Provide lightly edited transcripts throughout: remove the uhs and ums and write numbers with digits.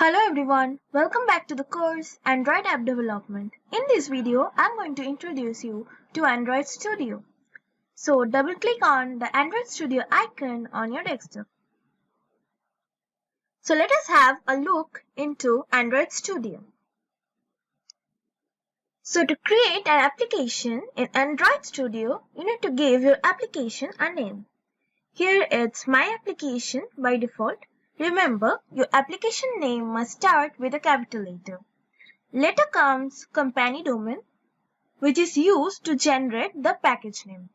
Hello everyone, welcome back to the course Android App Development. In this video, I'm going to introduce you to Android Studio. So double click on the Android Studio icon on your desktop. So let us have a look into Android Studio. So to create an application in Android Studio, you need to give your application a name. Here it's My Application by default. Remember, your application name must start with a capital letter. Later comes company domain, which is used to generate the package name.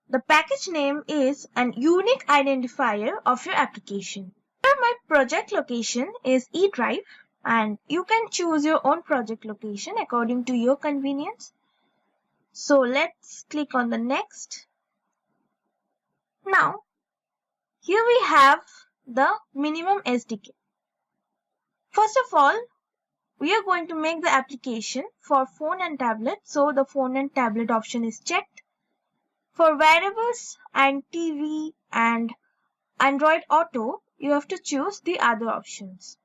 The package name is an unique identifier of your application. Here my project location is E drive, and you can choose your own project location according to your convenience. So let's click on the next. Now, here we have the minimum SDK. First of all, we are going to make the application for phone and tablet, so the phone and tablet option is checked. For wearables and TV and Android Auto, you have to choose the other options.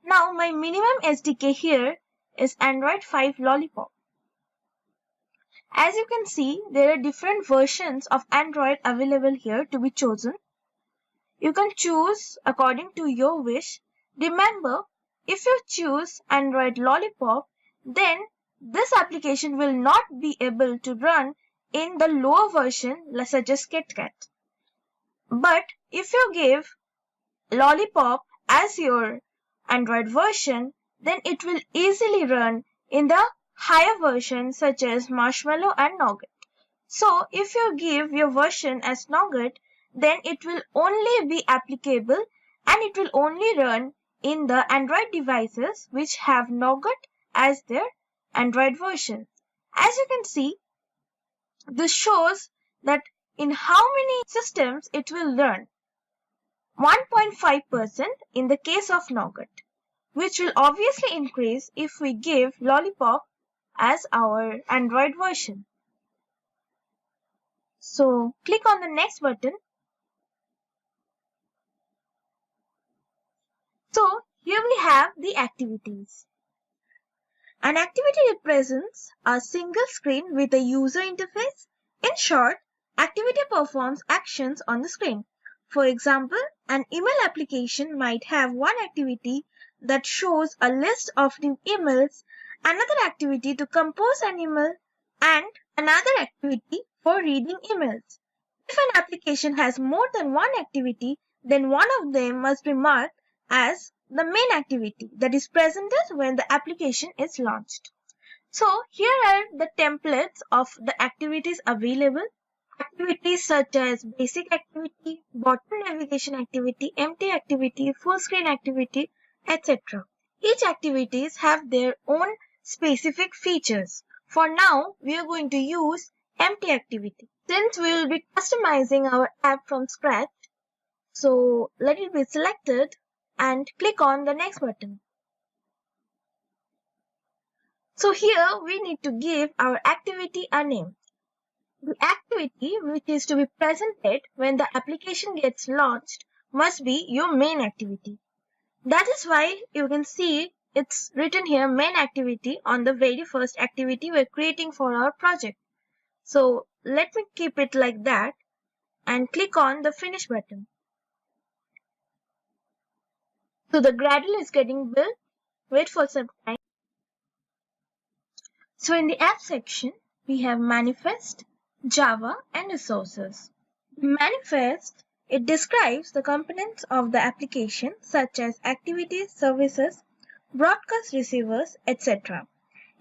Now my minimum SDK here is Android 5 Lollipop. As you can see, there are different versions of Android available here to be chosen. You can choose according to your wish. Remember, if you choose Android Lollipop, then this application will not be able to run in the lower version such as KitKat. But if you give Lollipop as your Android version, then it will easily run in the higher version such as Marshmallow and Nougat. So if you give your version as Nougat, then it will only be applicable and it will only run in the Android devices which have Nougat as their Android version. As you can see, this shows that in how many systems it will run. 1.5% in the case of Nougat, which will obviously increase if we give Lollipop as our Android version. So click on the next button. So here we have the activities. An activity represents a single screen with a user interface. In short, activity performs actions on the screen. For example, an email application might have one activity that shows a list of new emails, another activity to compose an email, and another activity for reading emails. If an application has more than one activity, then one of them must be marked as the main activity that is presented when the application is launched. So here are the templates of the activities available. Activities such as basic activity, bottom navigation activity, empty activity, full screen activity, etc. Each activities have their own specific features. For now, we are going to use empty activity. Since we will be customizing our app from scratch, so let it be selected and click on the next button. So here we need to give our activity a name. The activity which is to be presented when the application gets launched must be your main activity. That is why you can see it's written here main activity on the very first activity we're creating for our project. So let me keep it like that and click on the finish button. So the Gradle is getting built. Wait for some time. So in the app section, we have manifest, Java, and resources. The manifest, it describes the components of the application such as activities, services, broadcast receivers, etc.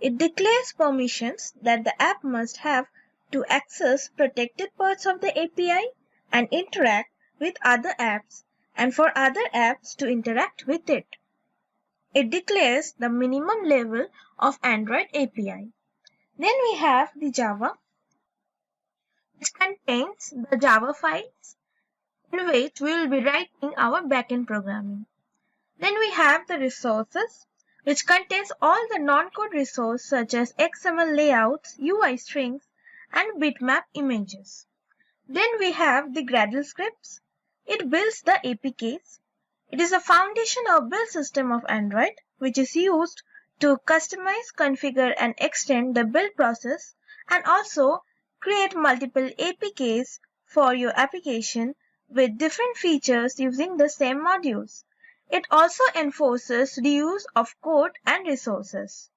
It declares permissions that the app must have to access protected parts of the API and interact with other apps, and for other apps to interact with it. It declares the minimum level of Android API. Then we have the Java, which contains the Java files in which we will be writing our backend programming. Then we have the resources, which contains all the non-code resources such as XML layouts, UI strings, and bitmap images. Then we have the Gradle scripts. It builds the APKs. It is the foundation or build system of Android, which is used to customize, configure, and extend the build process, and also create multiple APKs for your application with different features using the same modules. It also enforces reuse of code and resources.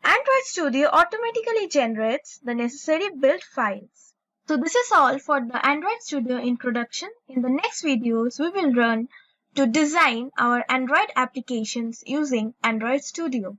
Android Studio automatically generates the necessary build files. So this is all for the Android Studio introduction. In the next videos, we will learn to design our Android applications using Android Studio.